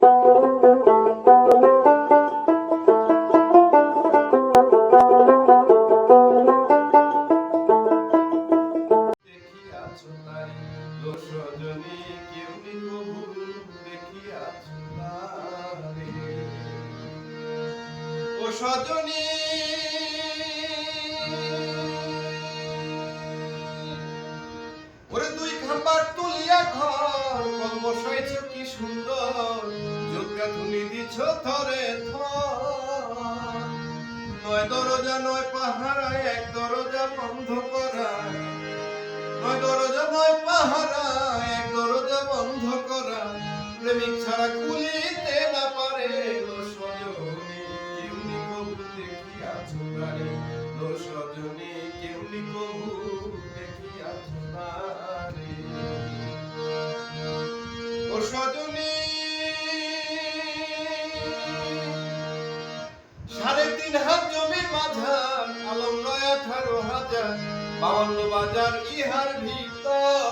সজনী কেউ কবু দেখিয়াছ তারে ও সজনী ওরে দুই খাম্বার তুলিয়া ঘর কল বসাইছ কি সুন্দর যোগা তুমি দিছ থরে থর নয় দরজা নয় পাহারা এক দরজা বন্ধ করা নয় দরজা নয় পাহারা এক দরজা বন্ধ করা প্রেমিক ছাড়া খুলিতে না পারে লো সজনী কেউ নি কবু দেখিয়াছ তারে লো সজনী কেউ নি কবু দেখিয়াছ তারে ও সজনী ৩.৫ হাত জমির মাঝার আলম নয় ১৮,০০০ ৫২ বাজার ইহার ভিতর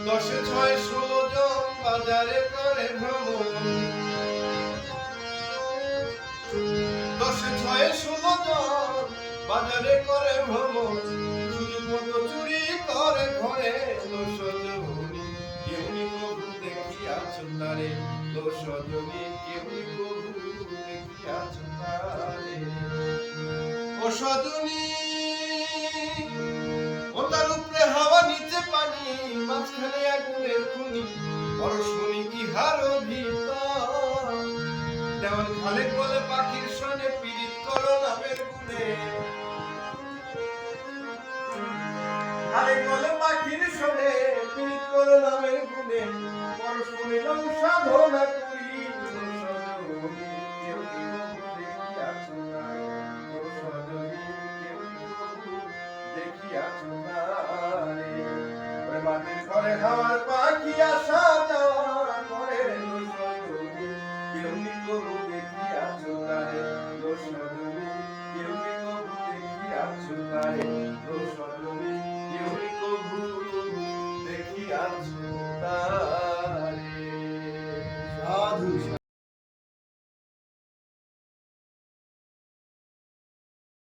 ১০ ৬ ১৬ জন বাজারে করে ভ্রমণ ১০ ৬ ১৬ জন বাজারে করে ভ্রমণ সুযোগ মতো চুরি করে ঘরে লো সজনী কেউ নি কবু দেখিয়াছ তারে লো সজনী কেউ নি কবু দেখিয়াছ তারে ও সজনী ওটার উপরে হাওয়া নিচে পানি মাঝখানে আগুনের খুনি পরশমণি ইহার ভিতর দেওয়ান খালেক বলে পাখির সনে পীড়িত করো নামের গুণে খালেক বলে পাখির সনে পীড়িত করো নামের গুণে পরশমণি লং সাধনা করি মাটির ঘরে হাওয়ার পাখি আসা যাওয়া করে লো সজনী কেউ নি কবু দেখিয়াছ তারে লো সজনী কেউ নি কবু দেখিয়াছ তারে লো সজনী কেউ নি কবু দেখিয়াছ